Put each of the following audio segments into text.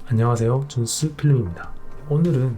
안녕하세요, 준스 필름입니다. 오늘은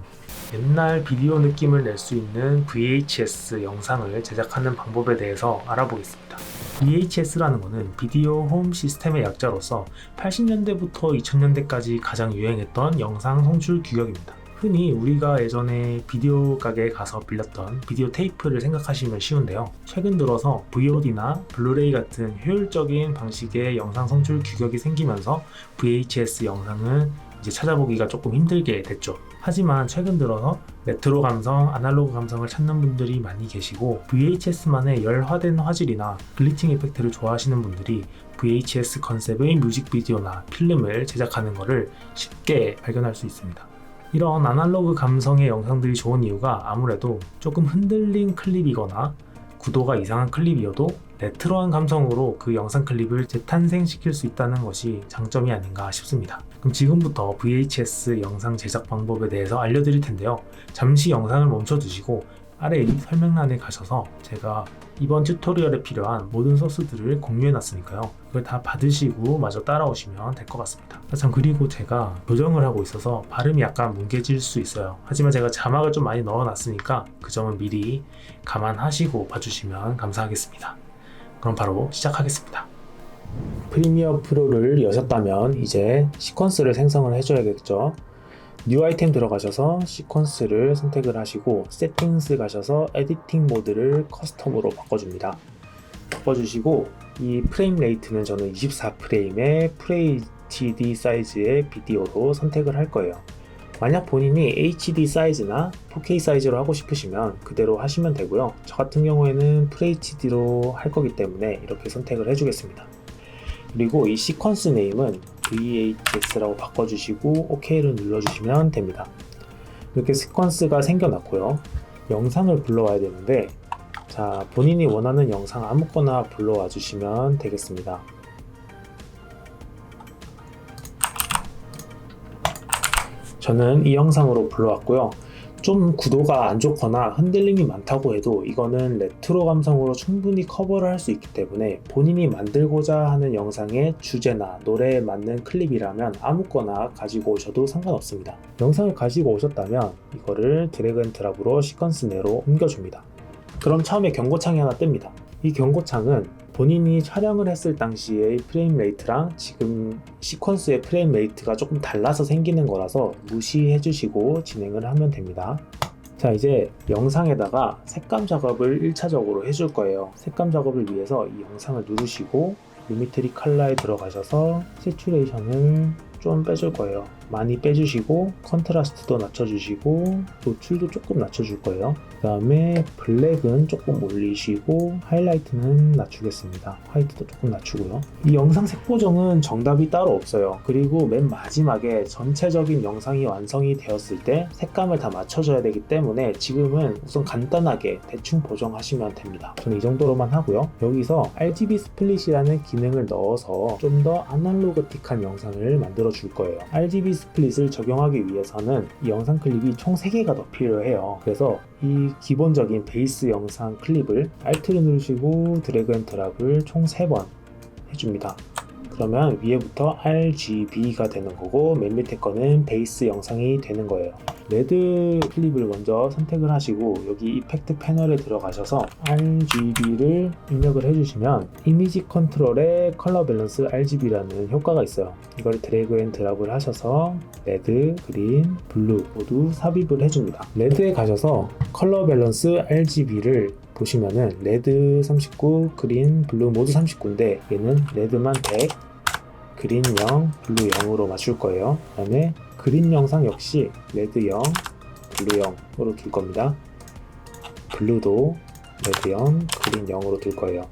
옛날 비디오 느낌을 낼 수 있는 VHS 영상을 제작하는 방법에 대해서 알아보겠습니다. VHS라는 것은 비디오 홈 시스템의 약자로서 80년대부터 2000년대까지 가장 유행했던 영상 송출 규격입니다. 흔히 우리가 예전에 비디오 가게에 가서 빌렸던 비디오 테이프를 생각하시면 쉬운데요. 최근 들어서 VOD나 블루레이 같은 효율적인 방식의 영상 송출 규격이 생기면서 VHS 영상은 이제 찾아보기가 조금 힘들게 됐죠. 하지만 최근 들어서 레트로 감성, 아날로그 감성을 찾는 분들이 많이 계시고 VHS만의 열화된 화질이나 글리칭 이펙트를 좋아하시는 분들이 VHS 컨셉의 뮤직비디오나 필름을 제작하는 것을 쉽게 발견할 수 있습니다. 이런 아날로그 감성의 영상들이 좋은 이유가 아무래도 조금 흔들린 클립이거나 구도가 이상한 클립이어도 레트로한 감성으로 그 영상 클립을 재탄생시킬 수 있다는 것이 장점이 아닌가 싶습니다. 그럼 지금부터 VHS 영상 제작 방법에 대해서 알려드릴 텐데요. 잠시 영상을 멈춰두시고 아래 이 설명란에 가셔서 제가 이번 튜토리얼에 필요한 모든 소스들을 공유해 놨으니까요. 그걸 다 받으시고 마저 따라오시면 될 것 같습니다. 참, 그리고 제가 교정을 하고 있어서 발음이 약간 뭉개질 수 있어요. 하지만 제가 자막을 좀 많이 넣어 놨으니까 그 점은 미리 감안하시고 봐주시면 감사하겠습니다. 그럼 바로 시작하겠습니다. 프리미어 프로를 여셨다면 이제 시퀀스를 생성을 해줘야겠죠. 뉴 아이템 들어가셔서 시퀀스를 선택을 하시고 세팅스 가셔서 에디팅 모드를 커스텀으로 바꿔줍니다. 바꿔주시고 이 프레임 레이트는 저는 24프레임의 FHD 사이즈의 비디오로 선택을 할 거예요. 만약 본인이 HD 사이즈나 4K 사이즈로 하고 싶으시면 그대로 하시면 되고요. 저 같은 경우에는 FHD로 할 거기 때문에 이렇게 선택을 해주겠습니다. 그리고 이 시퀀스 네임은 VHS라고 바꿔주시고 OK를 눌러주시면 됩니다. 이렇게 시퀀스가 생겨났고요. 영상을 불러와야 되는데, 자, 본인이 원하는 영상 아무거나 불러와 주시면 되겠습니다. 저는 이 영상으로 불러왔고요. 좀 구도가 안 좋거나 흔들림이 많다고 해도 이거는 레트로 감성으로 충분히 커버를 할 수 있기 때문에 본인이 만들고자 하는 영상의 주제나 노래에 맞는 클립이라면 아무거나 가지고 오셔도 상관없습니다. 영상을 가지고 오셨다면 이거를 드래그 앤 드랍으로 시퀀스 내로 옮겨줍니다. 그럼 처음에 경고창이 하나 뜹니다. 이 경고창은 본인이 촬영을 했을 당시의 프레임 레이트랑 지금 시퀀스의 프레임 레이트가 조금 달라서 생기는 거라서 무시해 주시고 진행을 하면 됩니다. 자, 이제 영상에다가 색감 작업을 1차적으로 해줄 거예요. 색감 작업을 위해서 이 영상을 누르시고 리미트리 컬러에 들어가셔서 새추레이션을 좀 빼줄 거예요. 많이 빼주시고 컨트라스트도 낮춰주시고 노출도 조금 낮춰줄 거예요. 그 다음에 블랙은 조금 올리시고 하이라이트는 낮추겠습니다. 화이트도 조금 낮추고요. 이 영상 색 보정은 정답이 따로 없어요. 그리고 맨 마지막에 전체적인 영상이 완성이 되었을 때 색감을 다 맞춰줘야 되기 때문에 지금은 우선 간단하게 대충 보정하시면 됩니다. 저는 이 정도로만 하고요. 여기서 RGB 스플릿이라는 기능을 넣어서 좀 더 아날로그틱한 영상을 만들어 줄 거예요. RGB 스플릿을 적용하기 위해서는 이 영상 클립이 총 3개가 더 필요해요. 그래서 이 기본적인 베이스 영상 클립을 Alt를 누르시고 드래그 앤 드랍을 총 3번 해줍니다. 그러면 위에부터 RGB가 되는 거고 맨 밑에 거는 베이스 영상이 되는 거예요. 레드 클립을 먼저 선택을 하시고 여기 이펙트 패널에 들어가셔서 RGB를 입력을 해주시면 이미지 컨트롤에 컬러 밸런스 RGB라는 효과가 있어요. 이걸 드래그 앤 드랍을 하셔서 레드, 그린, 블루 모두 삽입을 해줍니다. 레드에 가셔서 컬러 밸런스 RGB를 보시면은 레드 39, 그린, 블루 모두 39인데 얘는 레드만 100, 그린 0, 블루 0으로 맞출 거예요. 그 다음에 그린 영상 역시 레드 0, 블루 0으로 둘 겁니다. 블루도 레드 0, 그린 0으로 둘 거예요.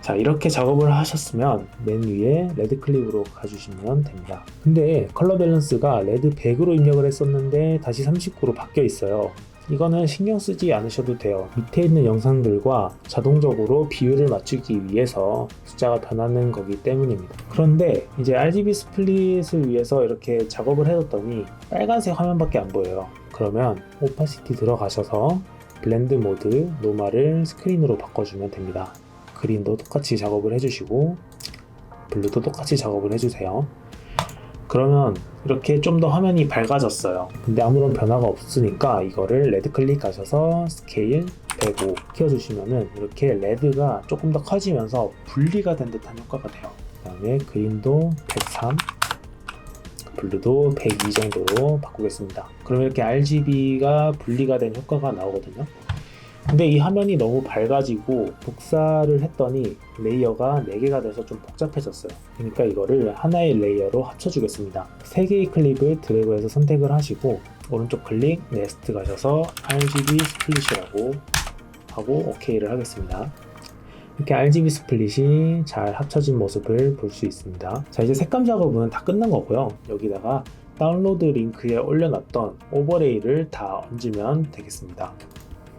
자, 이렇게 작업을 하셨으면 맨 위에 레드 클립으로 가주시면 됩니다. 근데 컬러 밸런스가 레드 100으로 입력을 했었는데 다시 39로 바뀌어 있어요. 이거는 신경 쓰지 않으셔도 돼요. 밑에 있는 영상들과 자동적으로 비율을 맞추기 위해서 숫자가 변하는 거기 때문입니다. 그런데 이제 RGB 스플릿을 위해서 이렇게 작업을 해뒀더니 빨간색 화면밖에 안 보여요. 그러면 오파시티 들어가셔서 블렌드 모드 노멀을 스크린으로 바꿔주면 됩니다. 그린도 똑같이 작업을 해주시고 블루도 똑같이 작업을 해주세요. 그러면 이렇게 좀 더 화면이 밝아졌어요. 근데 아무런 변화가 없으니까 이거를 레드 클릭하셔서 스케일 105 키워주시면은 이렇게 레드가 조금 더 커지면서 분리가 된 듯한 효과가 돼요. 그 다음에 그린도 103, 블루도 102 정도로 바꾸겠습니다. 그러면 이렇게 RGB가 분리가 된 효과가 나오거든요. 근데 이 화면이 너무 밝아지고 복사를 했더니 레이어가 4개가 돼서 좀 복잡해졌어요. 그러니까 이거를 하나의 레이어로 합쳐주겠습니다. 3개의 클립을 드래그해서 선택을 하시고 오른쪽 클릭, 네스트 가셔서 RGB 스플릿이라고 하고 OK를 하겠습니다. 이렇게 RGB 스플릿이 잘 합쳐진 모습을 볼 수 있습니다. 자, 이제 색감 작업은 다 끝난 거고요. 여기다가 다운로드 링크에 올려놨던 오버레이를 다 얹으면 되겠습니다.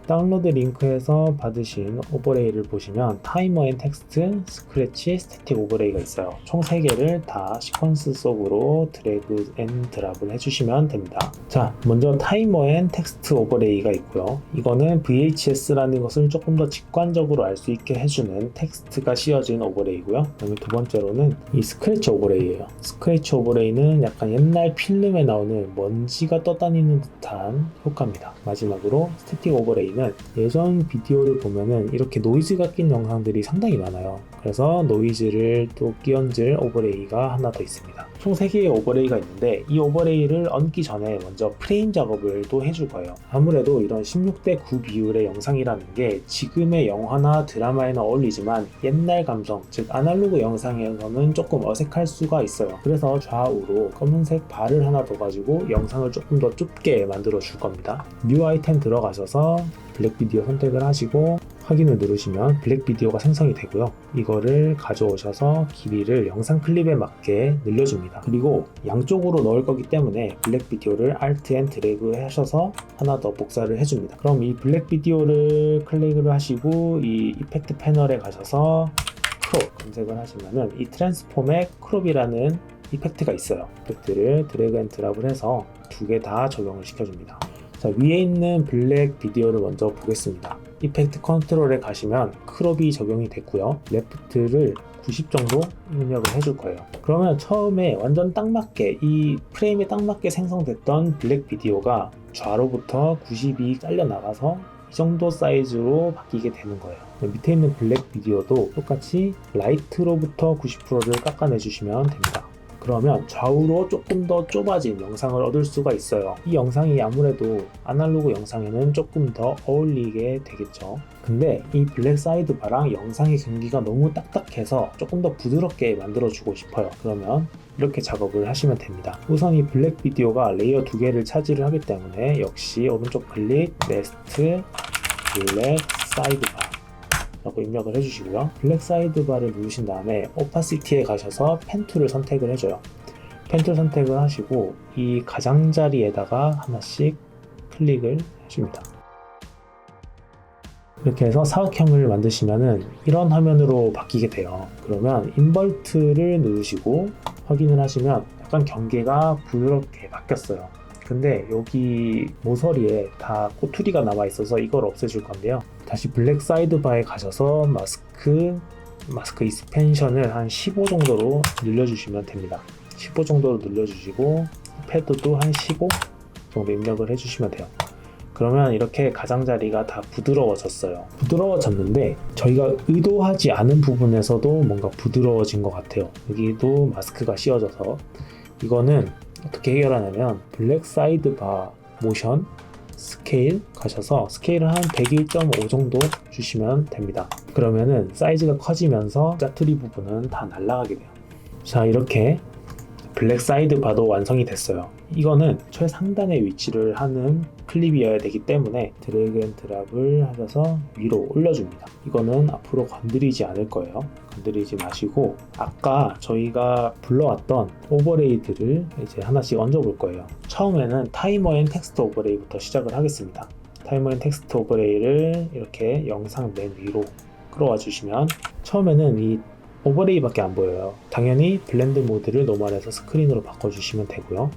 다운로드 링크에서 받으신 오버레이를 보시면 타이머 앤 텍스트, 스크래치, 스태틱 오버레이가 있어요. 총 3개를 다 시퀀스 속으로 드래그 앤 드랍을 해주시면 됩니다. 자, 먼저 타이머 앤 텍스트 오버레이가 있고요. 이거는 VHS라는 것을 조금 더 직관적으로 알 수 있게 해주는 텍스트가 씌워진 오버레이고요. 그다음에 두 번째로는 이 스크래치 오버레이예요. 스크래치 오버레이는 약간 옛날 필름에 나오는 먼지가 떠다니는 듯한 효과입니다. 마지막으로 스태틱 오버레이는 예전 비디오를 보면은 이렇게 노이즈가 낀 영상들이 상당히 많아요. 그래서 노이즈를 또 끼얹을 오버레이가 하나 더 있습니다. 총 3개의 오버레이가 있는데 이 오버레이를 얹기 전에 먼저 프레임 작업을 또 해줄 거예요. 아무래도 이런 16:9 비율의 영상이라는 게 지금의 영화나 드라마에는 어울리지만 옛날 감성, 즉 아날로그 영상에서는 조금 어색할 수가 있어요. 그래서 좌우로 검은색 바를 하나 더 가지고 영상을 조금 더 좁게 만들어 줄 겁니다. 뉴 아이템 들어가셔서 블랙 비디오 선택을 하시고 확인을 누르시면 블랙 비디오가 생성이 되고요. 이거를 가져오셔서 길이를 영상 클립에 맞게 늘려줍니다. 그리고 양쪽으로 넣을 거기 때문에 블랙 비디오를 Alt 앤 드래그 하셔서 하나 더 복사를 해줍니다. 그럼 이 블랙 비디오를 클릭을 하시고 이 이펙트 패널에 가셔서 크롭 검색을 하시면은 이 트랜스폼의 크롭이라는 이펙트가 있어요. 이펙트를 드래그 앤 드랍을 해서 2개 다 적용을 시켜줍니다. 자, 위에 있는 블랙 비디오를 먼저 보겠습니다. 이펙트 컨트롤에 가시면 크롭이 적용이 됐고요. 레프트를 90 정도 입력을 해줄 거예요. 그러면 처음에 완전 딱 맞게 이 프레임에 딱 맞게 생성됐던 블랙 비디오가 좌로부터 90이 잘려 나가서 이 정도 사이즈로 바뀌게 되는 거예요. 밑에 있는 블랙 비디오도 똑같이 라이트로부터 90%를 깎아내 주시면 됩니다. 그러면 좌우로 조금 더 좁아진 영상을 얻을 수가 있어요. 이 영상이 아무래도 아날로그 영상에는 조금 더 어울리게 되겠죠. 근데 이 블랙 사이드바랑 영상의 경기가 너무 딱딱해서 조금 더 부드럽게 만들어주고 싶어요. 그러면 이렇게 작업을 하시면 됩니다. 우선 이 블랙 비디오가 레이어 2개를 차지를 하기 때문에 역시 오른쪽 클릭, 네스트, 블랙 사이드바 라고 입력을 해주시고요. 블랙 사이드바를 누르신 다음에 오파시티에 가셔서 펜 툴을 선택을 해줘요. 펜 툴 선택을 하시고 이 가장자리에다가 하나씩 클릭을 해줍니다. 이렇게 해서 사각형을 만드시면은 이런 화면으로 바뀌게 돼요. 그러면 인버트를 누르시고 확인을 하시면 약간 경계가 부드럽게 바뀌었어요. 근데 여기 모서리에 다 꼬투리가 남아 있어서 이걸 없애줄 건데요. 다시 블랙 사이드바에 가셔서 마스크 익스펜션을 한 15 정도로 늘려주시면 됩니다. 15 정도로 늘려주시고 패드도 한 15 정도 입력을 해주시면 돼요. 그러면 이렇게 가장자리가 다 부드러워졌어요. 부드러워졌는데 저희가 의도하지 않은 부분에서도 뭔가 부드러워진 것 같아요. 여기도 마스크가 씌워져서 이거는 어떻게 해결하냐면 블랙 사이드바 모션 스케일 가셔서 스케일을 한 101.5 정도 주시면 됩니다. 그러면은 사이즈가 커지면서 짜투리 부분은 다 날아가게 돼요. 자, 이렇게 블랙 사이드바도 완성이 됐어요. 이거는 최상단에 위치를 하는 클립이어야 되기 때문에 드래그 앤 드랍을 하셔서 위로 올려줍니다. 이거는 앞으로 건드리지 않을 거예요. 건드리지 마시고 아까 저희가 불러왔던 오버레이들을 이제 하나씩 얹어볼 거예요. 처음에는 타이머 앤 텍스트 오버레이부터 시작을 하겠습니다. 타이머 앤 텍스트 오버레이를 이렇게 영상 맨 위로 끌어와 주시면 처음에는 이 오버레이밖에 안 보여요. 당연히 블렌드 모드를 노멀에서 스크린으로 바꿔주시면 되고요.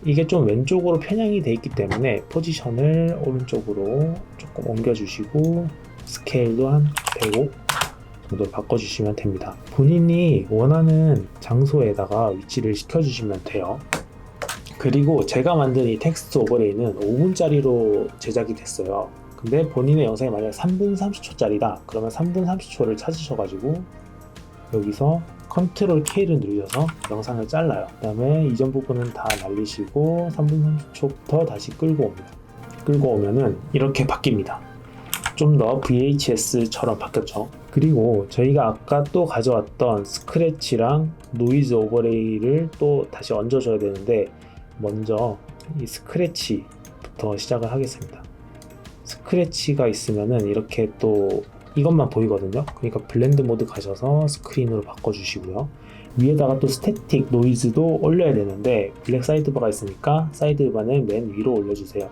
이게 좀 왼쪽으로 편향이 돼 있기 때문에 포지션을 오른쪽으로 조금 옮겨주시고 스케일도 한 105 정도로 바꿔주시면 됩니다. 본인이 원하는 장소에다가 위치를 시켜주시면 돼요. 그리고 제가 만든 이 텍스트 오버레이는 5분짜리로 제작이 됐어요. 근데 본인의 영상이 만약 3분 30초짜리다 그러면 3분 30초를 찾으셔가지고 여기서 컨트롤 K를 누르셔서 영상을 잘라요. 그 다음에 이전 부분은 다 날리시고 3분 30초부터 다시 끌고 옵니다. 끌고 오면은 이렇게 바뀝니다. 좀 더 VHS처럼 바뀌었죠. 그리고 저희가 아까 또 가져왔던 스크래치랑 노이즈 오버레이를 또 다시 얹어줘야 되는데 먼저 이 스크래치부터 시작을 하겠습니다. 스크래치가 있으면은 이렇게 또 이것만 보이거든요. 그러니까 블렌드 모드 가셔서 스크린으로 바꿔주시고요. 위에다가 또 스태틱 노이즈도 올려야 되는데 블랙 사이드바가 있으니까 사이드바는 맨 위로 올려주세요.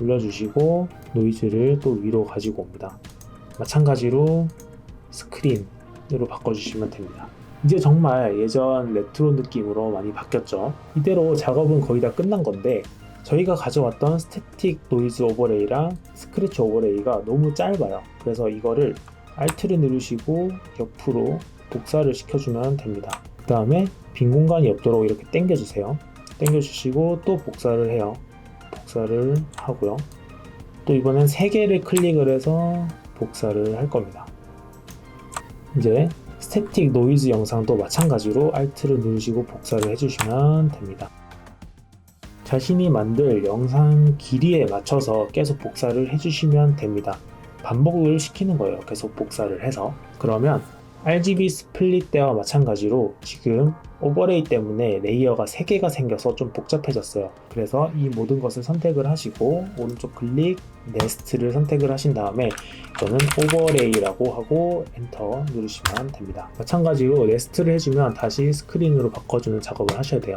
올려주시고 노이즈를 또 위로 가지고 옵니다. 마찬가지로 스크린으로 바꿔주시면 됩니다. 이제 정말 예전 레트로 느낌으로 많이 바뀌었죠. 이대로 작업은 거의 다 끝난 건데 저희가 가져왔던 스태틱 노이즈 오버레이랑 스크래치 오버레이가 너무 짧아요. 그래서 이거를 Alt를 누르시고 옆으로 복사를 시켜주면 됩니다. 그 다음에 빈 공간이 없도록 이렇게 당겨주세요. 당겨주시고 또 복사를 해요. 복사를 하고요. 또 이번엔 3개를 클릭을 해서 복사를 할 겁니다. 이제 스태틱 노이즈 영상도 마찬가지로 Alt를 누르시고 복사를 해주시면 됩니다. 자신이 만들 영상 길이에 맞춰서 계속 복사를 해주시면 됩니다. 반복을 시키는 거예요. 계속 복사를 해서. 그러면 RGB 스플릿 때와 마찬가지로 지금 오버레이 때문에 레이어가 3개가 생겨서 좀 복잡해졌어요. 그래서 이 모든 것을 선택을 하시고 오른쪽 클릭, 네스트를 선택을 하신 다음에 저는 오버레이라고 하고 엔터 누르시면 됩니다. 마찬가지로 네스트를 해주면 다시 스크린으로 바꿔주는 작업을 하셔야 돼요.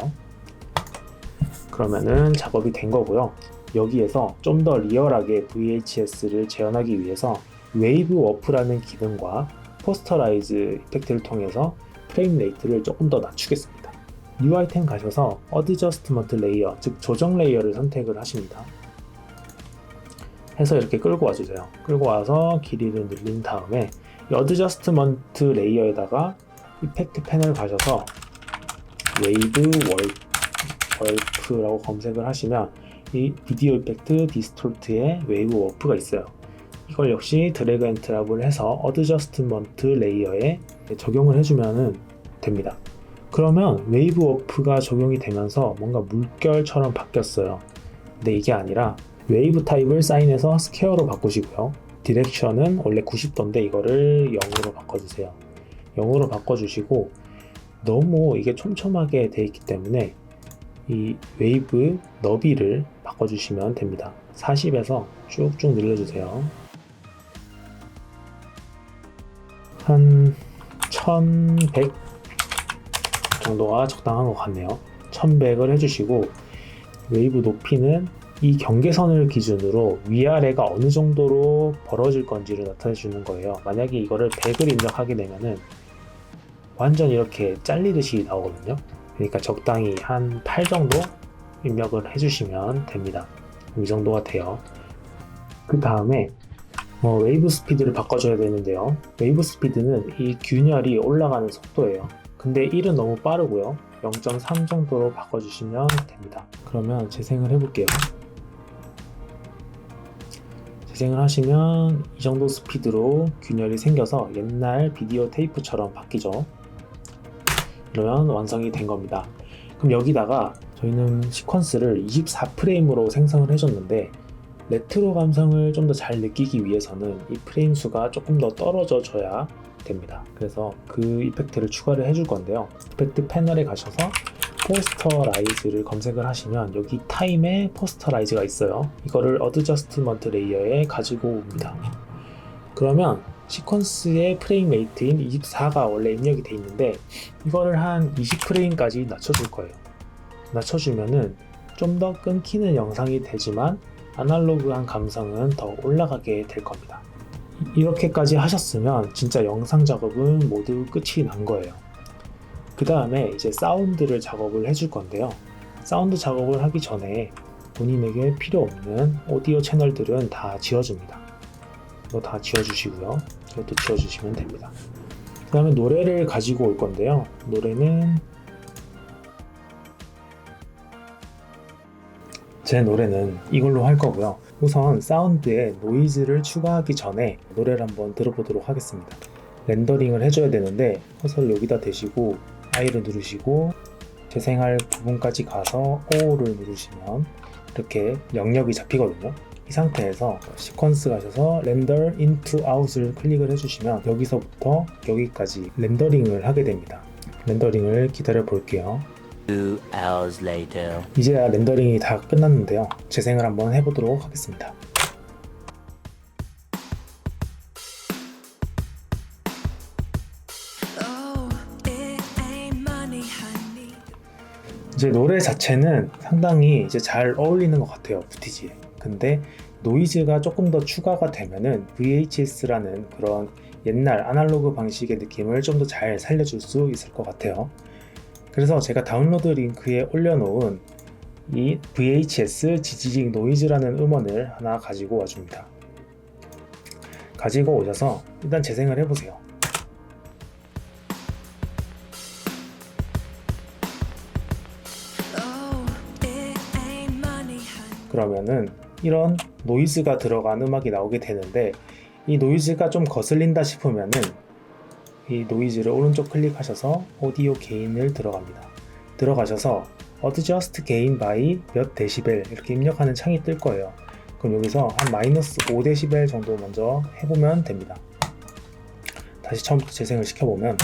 그러면은 작업이 된 거고요. 여기에서 좀 더 리얼하게 VHS를 재현하기 위해서 웨이브 워프라는 기능과 포스터라이즈 이펙트를 통해서 프레임 레이트를 조금 더 낮추겠습니다. New 아이템 가셔서 어드저스트먼트 레이어, 즉 조정 레이어를 선택을 하십니다. 해서 이렇게 끌고 와주세요. 끌고 와서 길이를 늘린 다음에 이 어드저스트먼트 레이어에다가 이펙트 패널 가셔서 웨이브 월프라고 검색을 하시면 이 비디오 이펙트 디스톨트에 웨이브 워프가 있어요. 이걸 역시 드래그 앤 드랍을 해서 어드저스트먼트 레이어에 적용을 해주면 됩니다. 그러면 웨이브 워프가 적용이 되면서 뭔가 물결처럼 바뀌었어요. 근데 이게 아니라 웨이브 타입을 사인해서 스퀘어로 바꾸시고요. 디렉션은 원래 90도인데 이거를 0으로 바꿔주세요. 0으로 바꿔주시고 너무 이게 촘촘하게 돼 있기 때문에 이 웨이브 너비를 바꿔주시면 됩니다. 40에서 쭉쭉 늘려주세요. 한 1100 정도가 적당한 것 같네요. 1100을 해주시고 웨이브 높이는 이 경계선을 기준으로 위아래가 어느 정도로 벌어질 건지를 나타내 주는 거예요. 만약에 이거를 100을 입력하게 되면은 완전 이렇게 잘리듯이 나오거든요. 그러니까 적당히 한 8 정도 입력을 해주시면 됩니다. 이 정도가 돼요. 그 다음에 웨이브 스피드를 바꿔줘야 되는데요. 웨이브 스피드는 이 균열이 올라가는 속도예요. 근데 1은 너무 빠르고요. 0.3 정도로 바꿔주시면 됩니다. 그러면 재생을 해볼게요. 재생을 하시면 이 정도 스피드로 균열이 생겨서 옛날 비디오 테이프처럼 바뀌죠. 그러면 완성이 된 겁니다. 그럼 여기다가 저희는 시퀀스를 24프레임으로 생성을 해줬는데 레트로 감성을 좀 더 잘 느끼기 위해서는 이 프레임 수가 조금 더 떨어져 줘야 됩니다. 그래서 그 이펙트를 추가를 해줄 건데요. 이펙트 패널에 가셔서 포스터라이즈를 검색을 하시면 여기 타임에 포스터라이즈가 있어요. 이거를 어드저스트먼트 레이어에 가지고 옵니다. 그러면 시퀀스의 프레임 레이트인 24가 원래 입력이 돼 있는데 이거를 한 20프레임까지 낮춰줄 거예요. 낮춰주면은 좀 더 끊기는 영상이 되지만 아날로그한 감성은 더 올라가게 될 겁니다. 이렇게까지 하셨으면 진짜 영상 작업은 모두 끝이 난 거예요. 그 다음에 이제 사운드를 작업을 해줄 건데요. 사운드 작업을 하기 전에 본인에게 필요 없는 오디오 채널들은 다 지워줍니다. 이거 다 지워주시고요. 이것도 지워주시면 됩니다. 그 다음에 노래를 가지고 올 건데요. 노래는 제 노래는 이걸로 할 거고요. 우선 사운드에 노이즈를 추가하기 전에 노래를 한번 들어보도록 하겠습니다. 렌더링을 해줘야 되는데 커서를 여기다 대시고 I를 누르시고 재생할 부분까지 가서 O를 누르시면 이렇게 영역이 잡히거든요. 이 상태에서 시퀀스 가셔서 렌더 into out을 클릭을 해주시면 여기서부터 여기까지 렌더링을 하게 됩니다. 렌더링을 기다려 볼게요. 2 hours later. 이제야 렌더링이 다 끝났는데요. 재생을 한번 해보도록 하겠습니다. 이제 노래 자체는 상당히 이제 잘 어울리는 것 같아요, 부티지에. 근데 노이즈가 조금 더 추가가 되면은 VHS라는 그런 옛날 아날로그 방식의 느낌을 좀 더 잘 살려줄 수 있을 것 같아요. 그래서 제가 다운로드 링크에 올려놓은 이 VHS 지지직 노이즈라는 음원을 하나 가지고 와줍니다. 가지고 오셔서 일단 재생을 해보세요. 그러면은 이런 노이즈가 들어간 음악이 나오게 되는데, 이 노이즈가 좀 거슬린다 싶으면은 이 노이즈를 오른쪽 클릭하셔서 오디오 게인을 들어가셔서 adjust gain by 몇 데시벨 이렇게 입력하는 창이 뜰 거예요. 그럼 여기서 한 마이너스 5데시벨 정도 먼저 해보면 됩니다. 다시 처음부터 재생을 시켜보면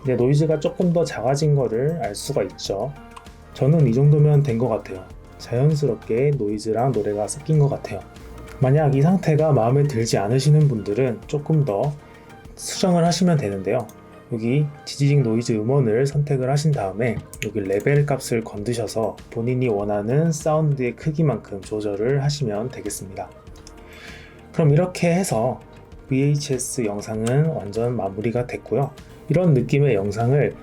이제 노이즈가 조금 더 작아진 거를 알 수가 있죠. 저는 이 정도면 된 것 같아요. 자연스럽게 노이즈랑 노래가 섞인 것 같아요. 만약 이 상태가 마음에 들지 않으시는 분들은 조금 더 수정을 하시면 되는데요. 여기 지지직 노이즈 음원을 선택을 하신 다음에 여기 레벨 값을 건드셔서 본인이 원하는 사운드의 크기만큼 조절을 하시면 되겠습니다. 그럼 이렇게 해서 VHS 영상은 완전 마무리가 됐고요. 이런 느낌의 영상을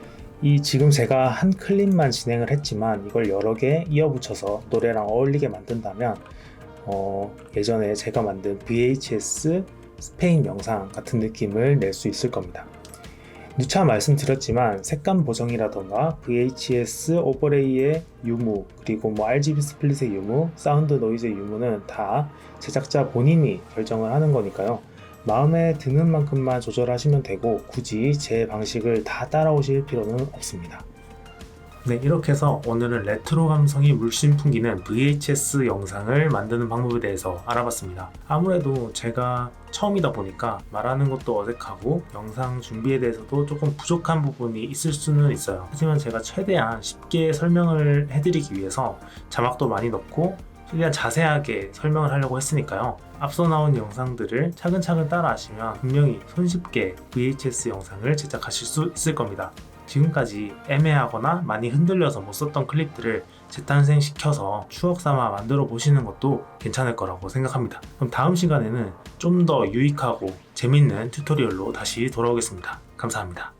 지금 제가 한 클립만 진행을 했지만 이걸 여러 개 이어붙여서 노래랑 어울리게 만든다면 예전에 제가 만든 VHS 스페인 영상 같은 느낌을 낼 수 있을 겁니다. 누차 말씀드렸지만 색감 보정이라던가 VHS 오버레이의 유무, 그리고 RGB 스플릿의 유무, 사운드 노이즈의 유무는 다 제작자 본인이 결정을 하는 거니까요. 마음에 드는 만큼만 조절하시면 되고 굳이 제 방식을 다 따라오실 필요는 없습니다. 네, 이렇게 해서 오늘은 레트로 감성이 물씬 풍기는 VHS 영상을 만드는 방법에 대해서 알아봤습니다. 아무래도 제가 처음이다 보니까 말하는 것도 어색하고 영상 준비에 대해서도 조금 부족한 부분이 있을 수는 있어요. 하지만 제가 최대한 쉽게 설명을 해드리기 위해서 자막도 많이 넣고 최대한 자세하게 설명을 하려고 했으니까요. 앞서 나온 영상들을 차근차근 따라 하시면 분명히 손쉽게 VHS 영상을 제작하실 수 있을 겁니다. 지금까지 애매하거나 많이 흔들려서 못 썼던 클립들을 재탄생시켜서 추억 삼아 만들어 보시는 것도 괜찮을 거라고 생각합니다. 그럼 다음 시간에는 좀 더 유익하고 재밌는 튜토리얼로 다시 돌아오겠습니다. 감사합니다.